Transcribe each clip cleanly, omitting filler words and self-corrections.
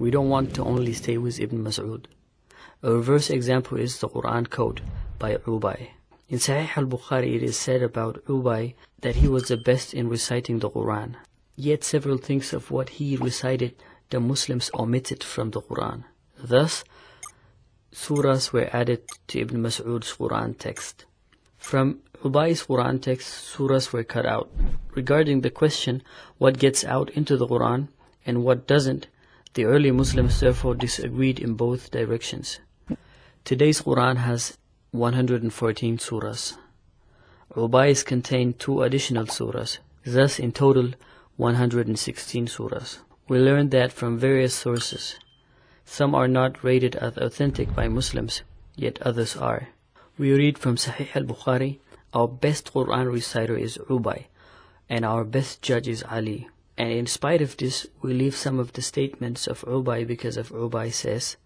We don't want to only stay with Ibn Masud. A reverse example is the Quran Code by Ubay. In Sahih al-Bukhari it is said about Ubay that he was the best in reciting the Quran. Yet several things of what he recited the Muslims omitted from the Quran. Thus, surahs were added to Ibn Mas'ud's Quran text. From Ubay's Quran text, surahs were cut out. Regarding the question, what gets out into the Quran and what doesn't, the early Muslims therefore disagreed in both directions. Today's Quran has 114 surahs. Ubay's contained 2 additional surahs, thus in total 116 surahs. We learned that from various sources. Some are not rated as authentic by Muslims, yet others are. We read from Sahih al-Bukhari, our best Quran reciter is Ubay, and our best judge is Ali. And in spite of this, we leave some of the statements of Ubay because of Ubay says,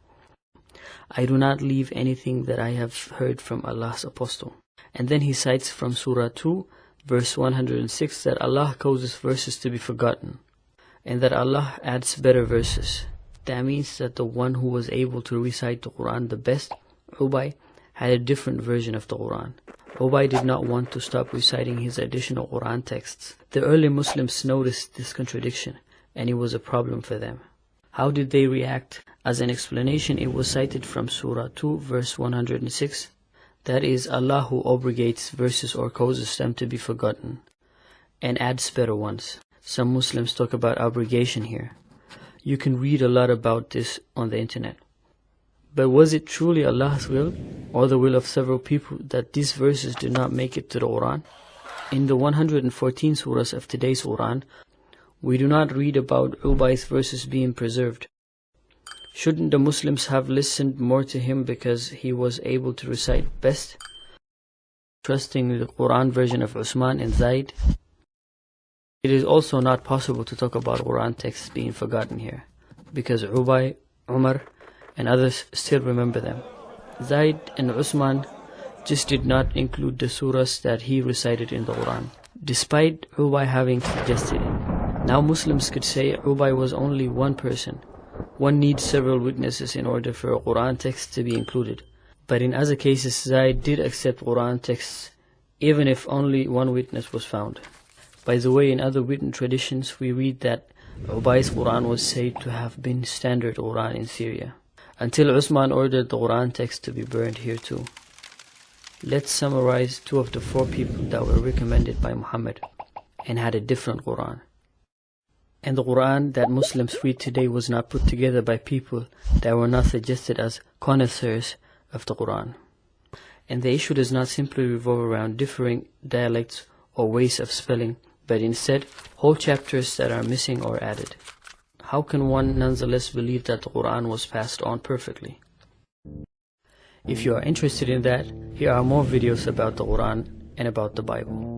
I do not leave anything that I have heard from Allah's apostle. And then he cites from Surah 2, verse 106 that Allah causes verses to be forgotten, and that Allah adds better verses. That means that the one who was able to recite the Quran the best, Ubay, had a different version of the Quran. Ubay did not want to stop reciting his additional Quran texts. The early Muslims noticed this contradiction, and it was a problem for them. How did they react? As an explanation, it was cited from Surah 2, verse 106. That is, Allah who abrogates verses or causes them to be forgotten, and adds better ones. Some Muslims talk about abrogation here. You can read a lot about this on the internet. But was it truly Allah's will, or the will of several people, that these verses did not make it to the Quran? In the 114 surahs of today's Quran, we do not read about Ubay's verses being preserved. Shouldn't the Muslims have listened more to him because he was able to recite best, trusting the Quran version of Usman and Zayd? It is also not possible to talk about Quran texts being forgotten here, because Ubay, Umar, and others still remember them. Zayd and Usman just did not include the surahs that he recited in the Quran, despite Ubay having suggested it. Now Muslims could say Ubay was only one person. One needs several witnesses in order for a Quran text to be included. But in other cases, Zayd did accept Quran texts, even if only one witness was found. By the way, in other written traditions, we read that Ubay's Quran was said to have been standard Quran in Syria, until Usman ordered the Quran text to be burned here too. Let's summarize 2 of the 4 people that were recommended by Muhammad and had a different Quran. And the Quran that Muslims read today was not put together by people that were not suggested as connoisseurs of the Quran. And the issue does not simply revolve around differing dialects or ways of spelling, but instead whole chapters that are missing or added. How can one nonetheless believe that the Quran was passed on perfectly? If you are interested in that, here are more videos about the Quran and about the Bible.